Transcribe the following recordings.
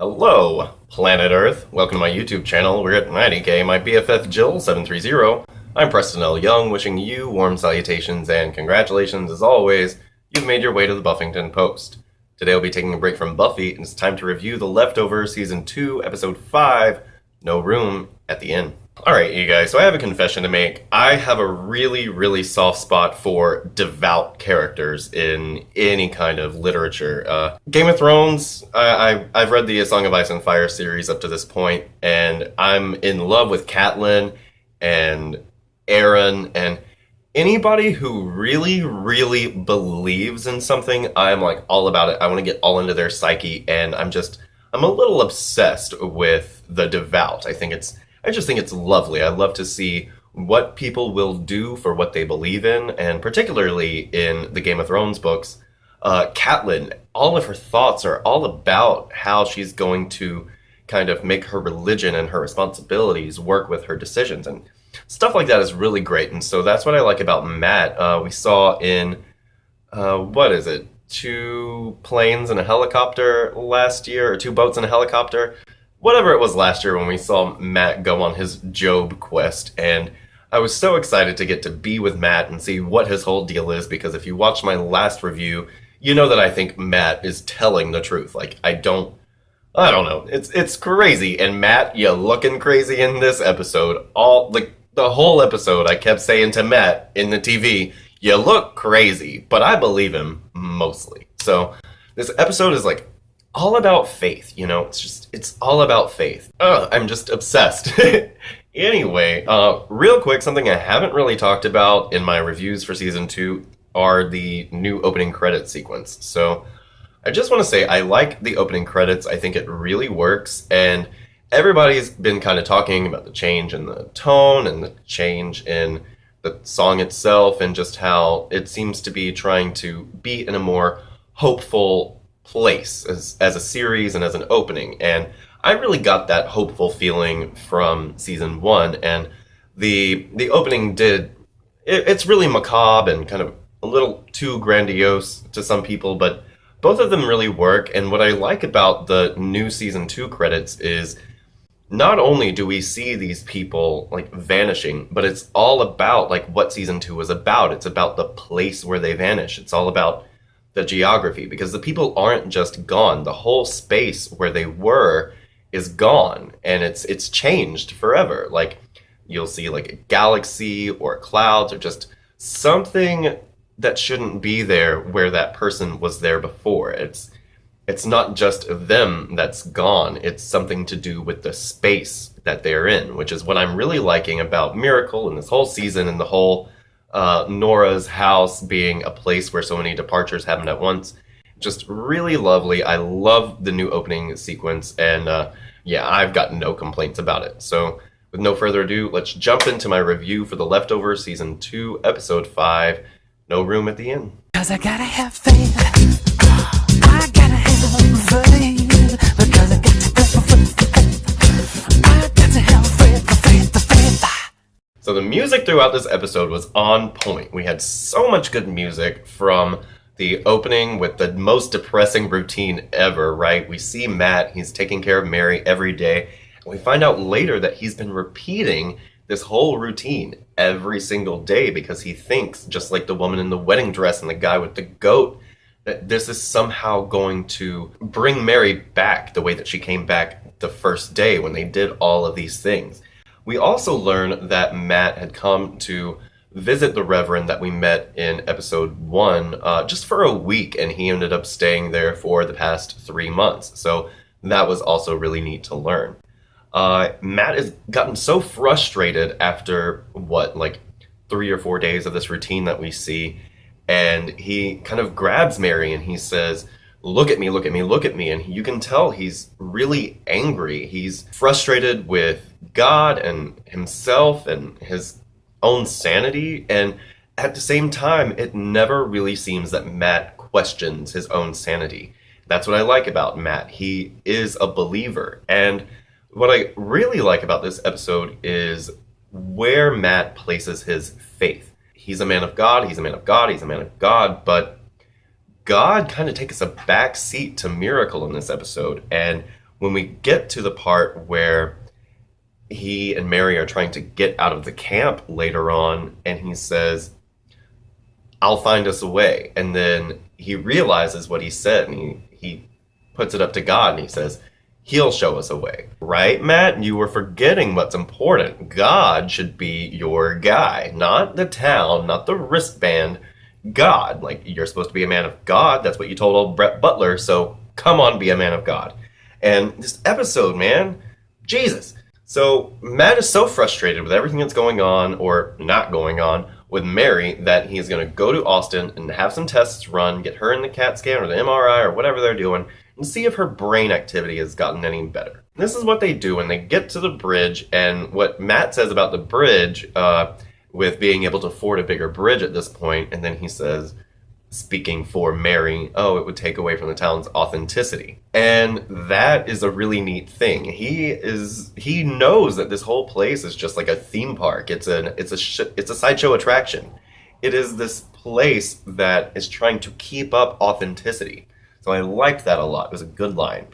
Hello, planet Earth. Welcome to my YouTube channel. We're at 90K. My BFF Jill 730. I'm Preston L. Young, wishing you warm salutations and congratulations as always. You've made your way to the Buffington Post. Today I'll be taking a break from Buffy, and it's time to review The Leftovers Season 2, Episode 5, No Room at the Inn. Alright, you guys, so I have a confession to make. I have a really soft spot for devout characters in any kind of literature. Game of Thrones, I've read the A Song of Ice and Fire series up to this point, and I'm in love with Catelyn and Aaron, and anybody who really believes in something, I'm like all about it. I want to get all into their psyche, and I'm a little obsessed with the devout. I just think it's lovely. I love to see what people will do for what they believe in, and particularly in the Game of Thrones books, Catelyn, all of her thoughts are all about how she's going to kind of make her religion and her responsibilities work with her decisions, and stuff like that is really great. And so that's what I like about Matt. We saw in, what is it, 2 planes and a helicopter last year, or 2 boats and a helicopter? Whatever it was last year when we saw Matt go on his Job quest, and I was so excited to get to be with Matt and see what his whole deal is, because if you watched my last review, you know that I think Matt is telling the truth. Like, I don't know. It's crazy, and Matt, you looking crazy in this episode. The whole episode, I kept saying to Matt in the TV, you look crazy, but I believe him mostly. So this episode is like all about faith, it's all about faith. I'm just obsessed. Anyway, real quick, something I haven't really talked about in my reviews for season 2 are the new opening credits sequence. So I just want to say I like the opening credits. I think it really works, and everybody's been kind of talking about the change in the tone and the change in the song itself, and just how it seems to be trying to be in a more hopeful place as a series and as an opening. And I really got that hopeful feeling from season 1, and the opening it's really macabre and kind of a little too grandiose to some people, but both of them really work. And what I like about the new season 2 credits is not only do we see these people like vanishing, but it's all about like what season 2 was about. It's about the place where they vanish. It's all about the geography, because the people aren't just gone. The whole space where they were is gone, and it's changed forever. Like, you'll see like a galaxy or clouds or just something that shouldn't be there where that person was there before. It's not just them that's gone. It's something to do with the space that they're in, which is what I'm really liking about Miracle and this whole season, and the whole Nora's house being a place where so many departures happen at once. Just really lovely. I love the new opening sequence, and I've got no complaints about it. So with no further ado, let's jump into my review for The Leftovers Season 2, Episode 5, No Room at the Inn. 'Cause I gotta have faith. I gotta have faith. Because I got to have faith. So the music throughout this episode was on point. We had so much good music, from the opening with the most depressing routine ever, right? We see Matt, he's taking care of Mary every day, and we find out later that he's been repeating this whole routine every single day because he thinks, just like the woman in the wedding dress and the guy with the goat, that this is somehow going to bring Mary back the way that she came back the first day when they did all of these things. We also learn that Matt had come to visit the Reverend that we met in episode 1 just for a week, and he ended up staying there for the past 3 months. So that was also really neat to learn. Matt has gotten so frustrated after, 3 or 4 days of this routine that we see, and he kind of grabs Mary and he says, look at me, look at me, look at me. And you can tell he's really angry. He's frustrated with God and himself and his own sanity. And at the same time, it never really seems that Matt questions his own sanity. That's what I like about Matt. He is a believer. And what I really like about this episode is where Matt places his faith. He's a man of God, he's a man of God, he's a man of God, but God kind of takes a back seat to Miracle in this episode. And when we get to the part where he and Mary are trying to get out of the camp later on, and he says, I'll find us a way. And then he realizes what he said, and he puts it up to God, and he says, He'll show us a way. Right, Matt? You were forgetting what's important. God should be your guy, not the town, not the wristband. God. Like, you're supposed to be a man of God. That's what you told old Brett Butler, so come on, be a man of God. And this episode, man, Jesus. So Matt is so frustrated with everything that's going on, or not going on, with Mary, that he is going to go to Austin and have some tests run, get her in the CAT scan or the MRI or whatever they're doing, and see if her brain activity has gotten any better. This is what they do when they get to the bridge, and what Matt says about the bridge, with being able to afford a bigger bridge at this point, and then he says, speaking for Mary, oh, it would take away from the town's authenticity. And that is a really neat thing. He knows that this whole place is just like a theme park. It's a sideshow attraction. It is this place that is trying to keep up authenticity. So I liked that a lot. It was a good line.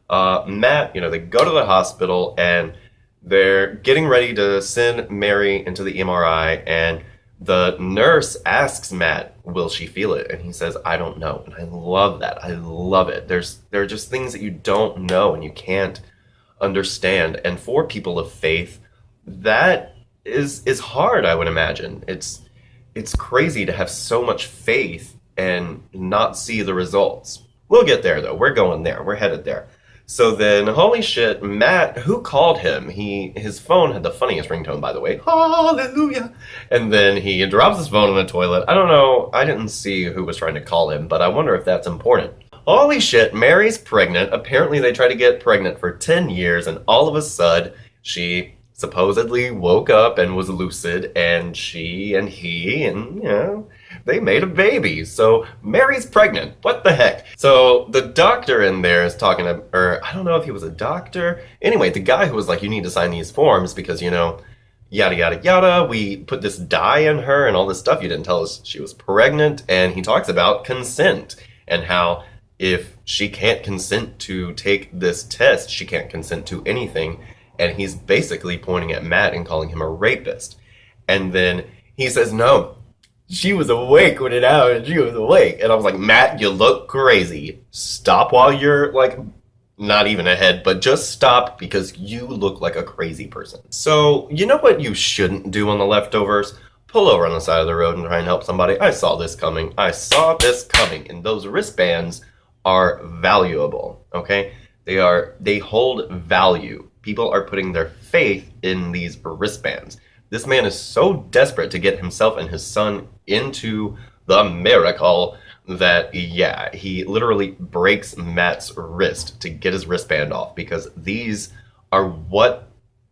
Matt, they go to the hospital and they're getting ready to send Mary into the MRI, and the nurse asks Matt, will she feel it? And he says, I don't know. And I love that. I love it. There are just things that you don't know and you can't understand. And for people of faith, that is hard, I would imagine. It's crazy to have so much faith and not see the results. We'll get there, though. We're going there. We're headed there. So then, holy shit, Matt, who called him? His phone had the funniest ringtone, by the way. Hallelujah. And then he drops his phone in the toilet. I don't know. I didn't see who was trying to call him, but I wonder if that's important. Holy shit, Mary's pregnant. Apparently they tried to get pregnant for 10 years, and all of a sudden, she supposedly woke up and was lucid, and she and he, and, they made a baby. So Mary's pregnant. What the heck? So the doctor in there is talking to, or I don't know if he was a doctor. Anyway, the guy who was like, you need to sign these forms because, yada, yada, yada. We put this dye in her and all this stuff. You didn't tell us she was pregnant. And he talks about consent and how if she can't consent to take this test, she can't consent to anything. And he's basically pointing at Matt and calling him a rapist. And then he says, no, she was awake when it happened. She was awake. And I was like, Matt, you look crazy. Stop while you're, not even ahead, but just stop because you look like a crazy person. So, you know what you shouldn't do on The Leftovers? Pull over on the side of the road and try and help somebody. I saw this coming. And those wristbands are valuable, okay? They hold value. People are putting their faith in these wristbands. This man is so desperate to get himself and his son into the miracle that, he literally breaks Matt's wrist to get his wristband off because these are what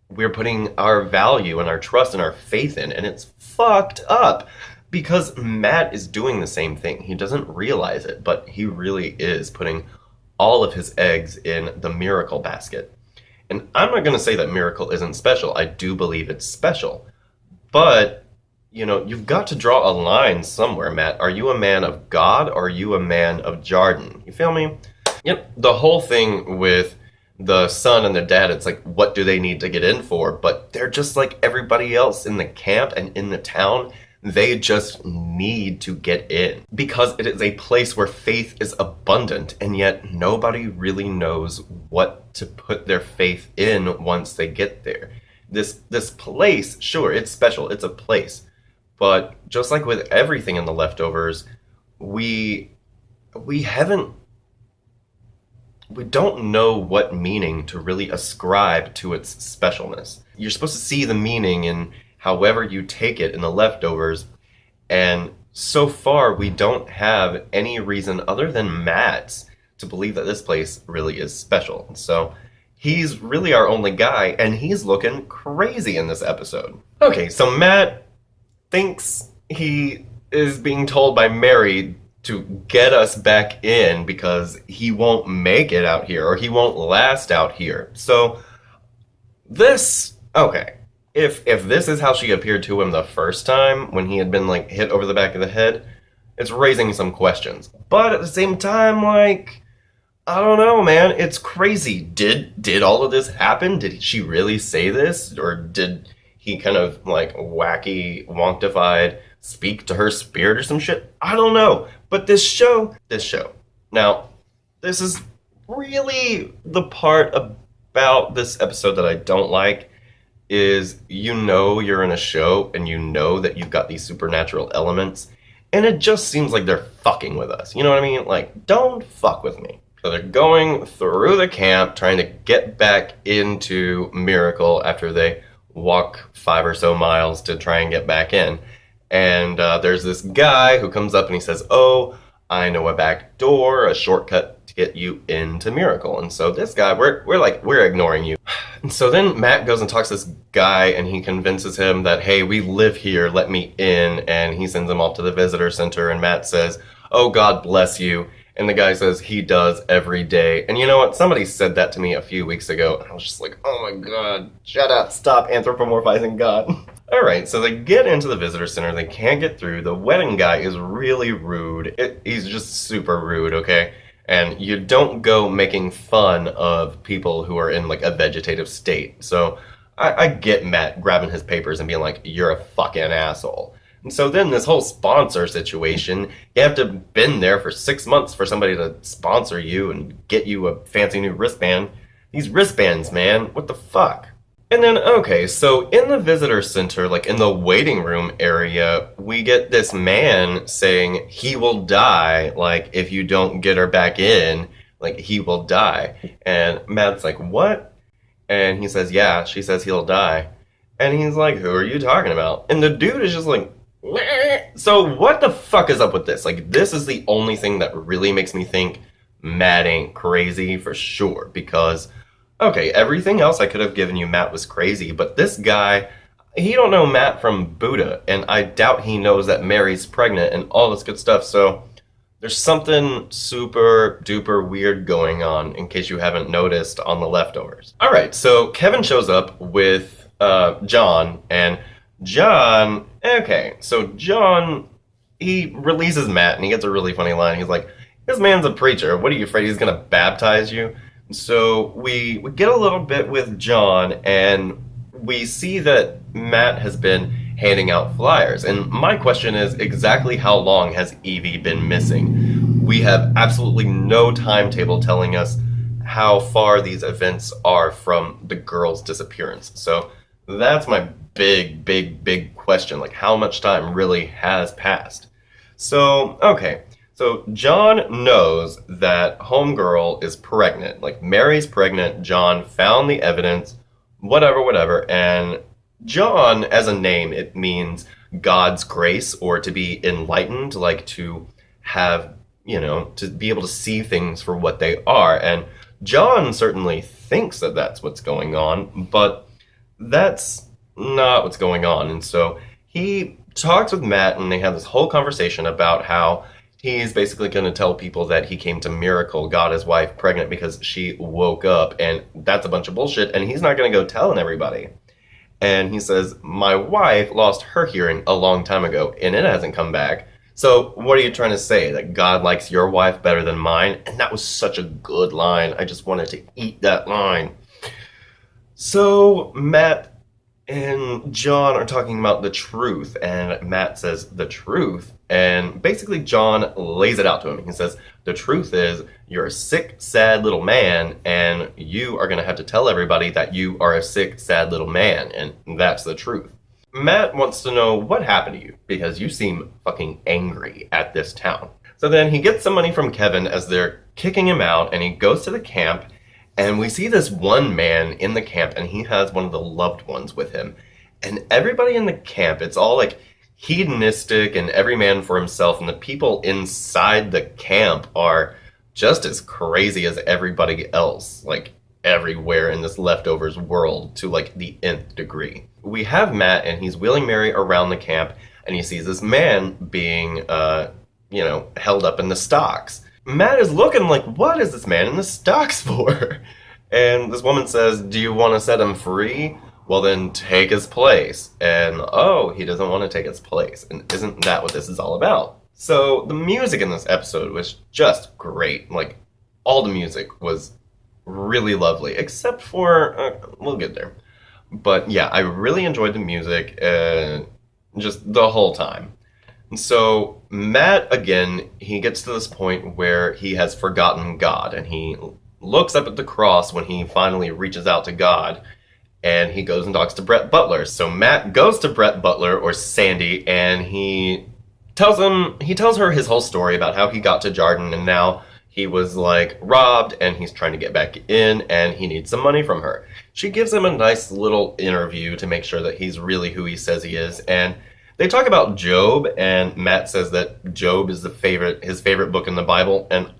we're putting our value and our trust and our faith in. And it's fucked up because Matt is doing the same thing. He doesn't realize it, but he really is putting all of his eggs in the miracle basket. And I'm not going to say that miracle isn't special. I do believe it's special. But, you've got to draw a line somewhere, Matt. Are you a man of God or are you a man of Jarden? You feel me? Yep. The whole thing with the son and the dad, it's like, what do they need to get in for? But they're just like everybody else in the camp and in the town. They just need to get in because it is a place where faith is abundant, and yet nobody really knows what to put their faith in once they get there. This place, sure, it's special, it's a place, but just like with everything in The Leftovers, we don't know what meaning to really ascribe to its specialness. You're supposed to see the meaning in however you take it in The Leftovers, and so far we don't have any reason other than Matt's to believe that this place really is special. So he's really our only guy, and he's looking crazy in this episode. Okay, so Matt thinks he is being told by Mary to get us back in because he won't make it out here, or he won't last out here. So if this is how she appeared to him the first time, when he had been, hit over the back of the head, it's raising some questions. But at the same time, I don't know, man. It's crazy. Did all of this happen? Did she really say this? Or did he kind of like wacky, wonktified speak to her spirit or some shit? I don't know. But this show. Now, this is really the part about this episode that I don't like is you're in a show and you know that you've got these supernatural elements and it just seems like they're fucking with us. You know what I mean? Like, don't fuck with me. So they're going through the camp trying to get back into Miracle after they walk 5 or so miles to try and get back in. And there's this guy who comes up and he says, "Oh, I know a back door, a shortcut to get you into Miracle." And so this guy, we're ignoring you. And so then Matt goes and talks to this guy and he convinces him that, "Hey, we live here, let me in." And he sends him off to the visitor center and Matt says, "Oh, God bless you." And the guy says he does every day. And you know what? Somebody said that to me a few weeks ago. And I was just like, oh my God, shut up, stop anthropomorphizing God. All right, so they get into the visitor center. They can't get through. The wedding guy is really rude. He's just super rude, okay? And you don't go making fun of people who are in like a vegetative state. So I get Matt grabbing his papers and being like, "You're a fucking asshole." And so then this whole sponsor situation, you have to have been there for 6 months for somebody to sponsor you and get you a fancy new wristband. These wristbands, man, what the fuck? And then, okay, so in the visitor center, like in the waiting room area, we get this man saying he will die, like if you don't get her back in, like he will die. And Matt's like, "What?" And he says, "Yeah," she says he'll die. And he's like, "Who are you talking about?" And the dude is just like, "Meh." So what the fuck is up with this? Like, this is the only thing that really makes me think Matt ain't crazy for sure. Because, okay, everything else I could have given you Matt was crazy, but this guy, he don't know Matt from Buddha, and I doubt he knows that Mary's pregnant and all this good stuff. So there's something super duper weird going on, in case you haven't noticed, on the leftovers. All right, so Kevin shows up with John, and John, he releases Matt, and he gets a really funny line. He's like, "This man's a preacher. What are you afraid he's gonna baptize you?" So we get a little bit with John, and we see that Matt has been handing out flyers. And my question is, exactly how long has Evie been missing? We have absolutely no timetable telling us how far these events are from the girl's disappearance. So that's my big question. Like, how much time really has passed? So, okay. So John knows that homegirl is pregnant. Like, Mary's pregnant. John found the evidence, whatever. And John, as a name, it means God's grace, or to be enlightened, like to have, to be able to see things for what they are. And John certainly thinks that that's what's going on, but that's not what's going on. And so he talks with Matt, and they have this whole conversation about how he's basically going to tell people that he came to Miracle, got his wife pregnant because she woke up, and that's a bunch of bullshit, and he's not going to go telling everybody. And he says, "My wife lost her hearing a long time ago, and it hasn't come back. So what are you trying to say, that God likes your wife better than mine?" And that was such a good line. I just wanted to eat that line. So Matt and John are talking about the truth, and Matt says, "The truth?" And basically John lays it out to him. He says, "The truth is, you're a sick, sad little man, and you are going to have to tell everybody that you are a sick, sad little man, and that's the truth." Matt wants to know what happened to you, because you seem fucking angry at this town. So then he gets some money from Kevin as they're kicking him out, and he goes to the camp. And we see this one man in the camp, and he has one of the loved ones with him. And everybody in the camp, it's all like hedonistic and every man for himself. And the people inside the camp are just as crazy as everybody else, like everywhere in this leftovers world, to like the nth degree. We have Matt, and he's wheeling Mary around the camp, and he sees this man being, held up in the stocks. Matt is looking like, what is this man in the stocks for? And this woman says, "Do you want to set him free? Well, then take his place." And oh, he doesn't want to take his place. And isn't that what this is all about? So the music in this episode was just great. Like, all the music was really lovely, except for, we'll get there. But yeah, I really enjoyed the music just the whole time. And so Matt, again, he gets to this point where he has forgotten God, and he looks up at the cross when he finally reaches out to God, and he goes and talks to Brett Butler. So Matt goes to Brett Butler, or Sandy, and he tells her his whole story about how he got to Jarden, and now he was like robbed and he's trying to get back in and he needs some money from her. She gives him a nice little interview to make sure that he's really who he says he is, and they talk about Job, and Matt says that Job is his favorite book in the Bible, and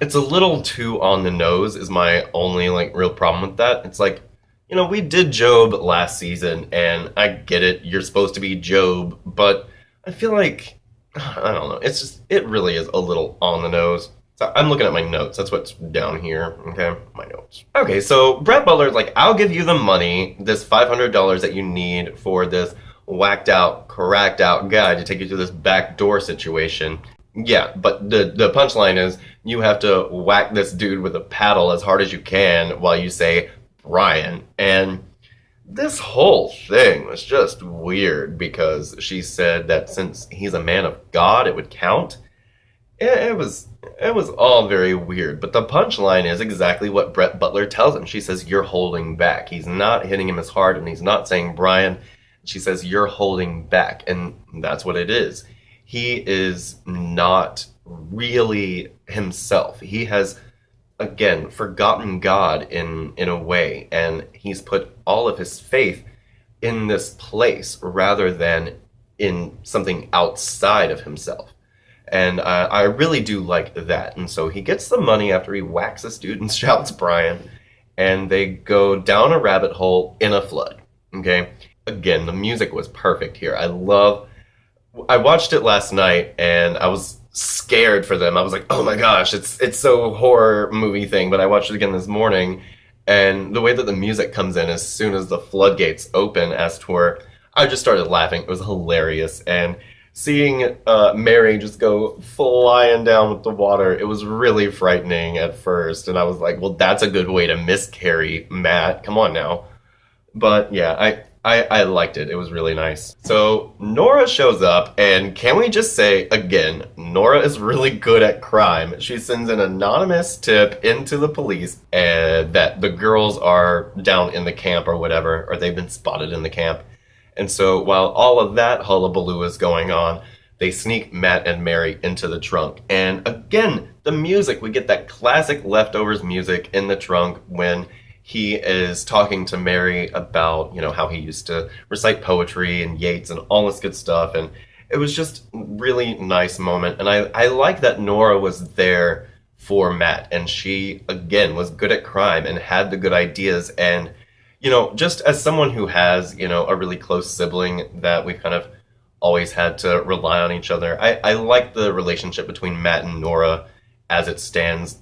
it's a little too on the nose is my only like real problem with that. It's like, we did Job last season, and I get it, you're supposed to be Job, but I feel like, I don't know, it really is a little on the nose. So I'm looking at my notes, that's what's down here, okay, my notes. Okay, so Brett Butler's like, I'll give you the money, this $500 that you need for this whacked out, cracked out guy to take you to this backdoor situation. Yeah, but the punchline is you have to whack this dude with a paddle as hard as you can while you say Brian. And this whole thing was just weird because she said that since he's a man of God, it would count. It was all very weird, but the punchline is exactly what Brett Butler tells him. She says, you're holding back. He's not hitting him as hard, and he's not saying Brian. She says, you're holding back, and that's what it is. He is not really himself. He has, again, forgotten God in a way, and he's put all of his faith in this place rather than in something outside of himself. And I really do like that. And so he gets the money after he whacks this dude and shouts Brian, and they go down a rabbit hole in a flood, okay? Again, the music was perfect here. I watched it last night and I was scared for them. I was like, oh my gosh, it's so horror movie thing. But I watched it again this morning, and the way that the music comes in as soon as the floodgates open, as to where I just started laughing. It was hilarious. And seeing Mary just go flying down with the water, it was really frightening at first. And I was like, well, that's a good way to miscarry, Matt. Come on now. But yeah, I liked it. It was really nice. So Nora shows up, and can we just say, again, Nora is really good at crime. She sends an anonymous tip into the police that the girls are down in the camp or whatever, or they've been spotted in the camp. And so while all of that hullabaloo is going on, they sneak Matt and Mary into the trunk. And again, the music, we get that classic Leftovers music in the trunk when he is talking to Mary about, how he used to recite poetry and Yeats and all this good stuff. And it was just a really nice moment. And I like that Nora was there for Matt. And she, again, was good at crime and had the good ideas. And, just as someone who has, a really close sibling that we've kind of always had to rely on each other, I like the relationship between Matt and Nora as it stands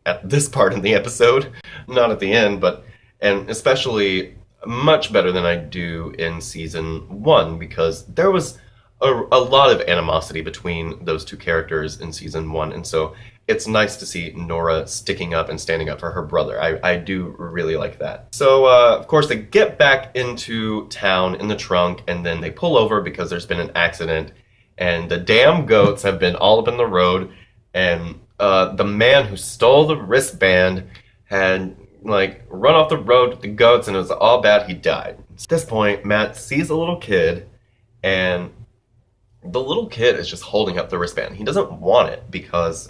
at this part in the episode, not at the end, and especially much better than I do in season 1, because there was a lot of animosity between those two characters in season 1, and so it's nice to see Nora sticking up and standing up for her brother. I do really like that. So, of course, they get back into town in the trunk, and then they pull over because there's been an accident, and the damn goats have been all up in the road, and the man who stole the wristband had run off the road with the goats, and it was all bad. He died. At this point, Matt sees a little kid, and the little kid is just holding up the wristband. He doesn't want it because,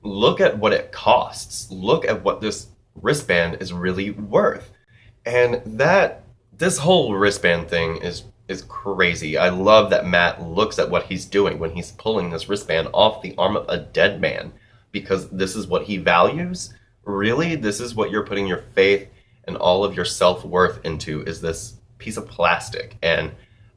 look at what it costs. Look at what this wristband is really worth. And this whole wristband thing is crazy. I love that Matt looks at what he's doing when he's pulling this wristband off the arm of a dead man, because this is what he values. Really? This is what you're putting your faith and all of your self-worth into, is this piece of plastic. And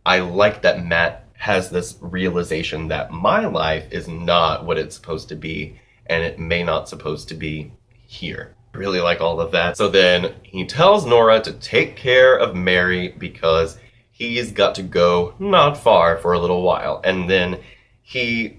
I like that Matt has this realization that my life is not what it's supposed to be, and it may not supposed to be here. Really like all of that. So then he tells Nora to take care of Mary because he's got to go not far for a little while. And then he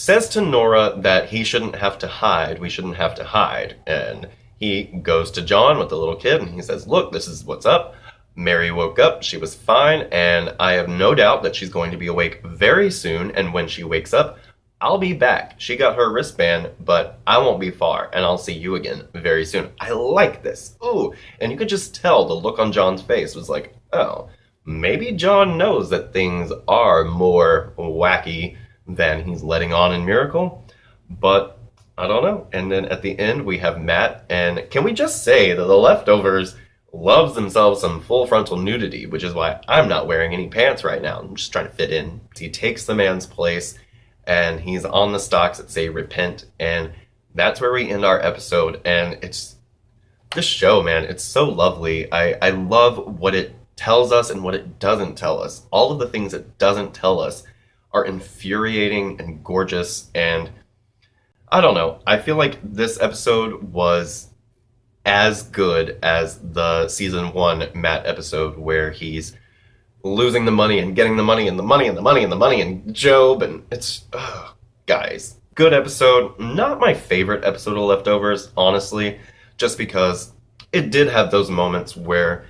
says to Nora that he shouldn't have to hide, we shouldn't have to hide. And he goes to John with the little kid and he says, look, this is what's up. Mary woke up, she was fine, and I have no doubt that she's going to be awake very soon, and when she wakes up, I'll be back. She got her wristband, but I won't be far, and I'll see you again very soon. I like this. Ooh, and you could just tell the look on John's face was like, oh, maybe John knows that things are more wacky than he's letting on in Miracle, but I don't know. And then at the end, we have Matt, and can we just say that the Leftovers loves themselves some full frontal nudity, which is why I'm not wearing any pants right now. I'm just trying to fit in. He takes the man's place, and he's on the stocks that say repent, and that's where we end our episode. And it's this show, man, it's so lovely. I love what it tells us and what it doesn't tell us. All of the things it doesn't tell us are infuriating and gorgeous, and I don't know. I feel like this episode was as good as the season 1 Matt episode where he's losing the money and getting the money and the money and the money and the money and Job, and it's guys, good episode. Not my favorite episode of Leftovers, honestly, just because it did have those moments where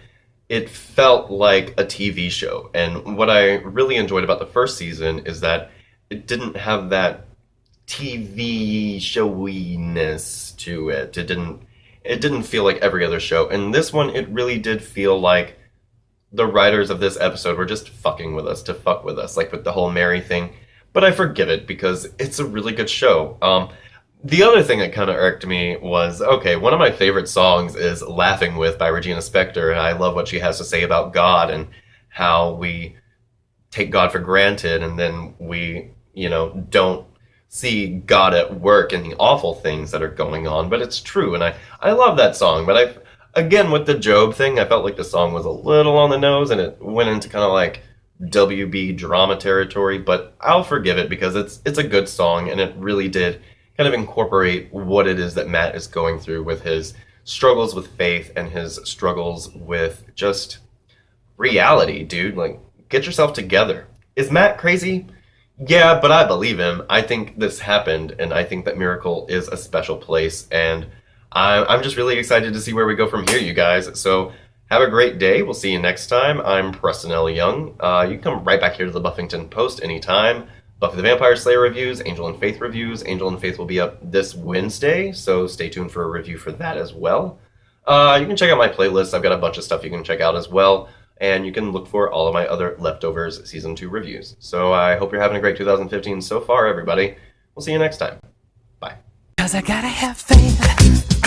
it felt like a TV show. And what I really enjoyed about the first season is that it didn't have that TV showiness to it. It didn't feel like every other show. And this one, it really did feel like the writers of this episode were just fucking with us to fuck with us, like with the whole Mary thing. But I forgive it because it's a really good show. The other thing that kind of irked me was, okay, one of my favorite songs is Laughing With by Regina Spektor, and I love what she has to say about God and how we take God for granted and then we, don't see God at work and the awful things that are going on, but it's true, and I love that song, but again, with the Job thing, I felt like the song was a little on the nose, and it went into kind of like WB drama territory, but I'll forgive it because it's a good song, and it really did kind of incorporate what it is that Matt is going through with his struggles with faith and his struggles with just reality, dude. Like, get yourself together. Is Matt crazy? Yeah, but I believe him. I think this happened, and I think that Miracle is a special place, and I'm just really excited to see where we go from here, you guys. So have a great day. We'll see you next time. I'm Preston L. Young. You can come right back here to the Buffington Post anytime. Buffy the Vampire Slayer reviews, Angel and Faith reviews. Angel and Faith will be up this Wednesday, so stay tuned for a review for that as well. You can check out my playlist. I've got a bunch of stuff you can check out as well. And you can look for all of my other Leftovers Season 2 reviews. So I hope you're having a great 2015 so far, everybody. We'll see you next time. Bye. 'Cause I gotta have faith.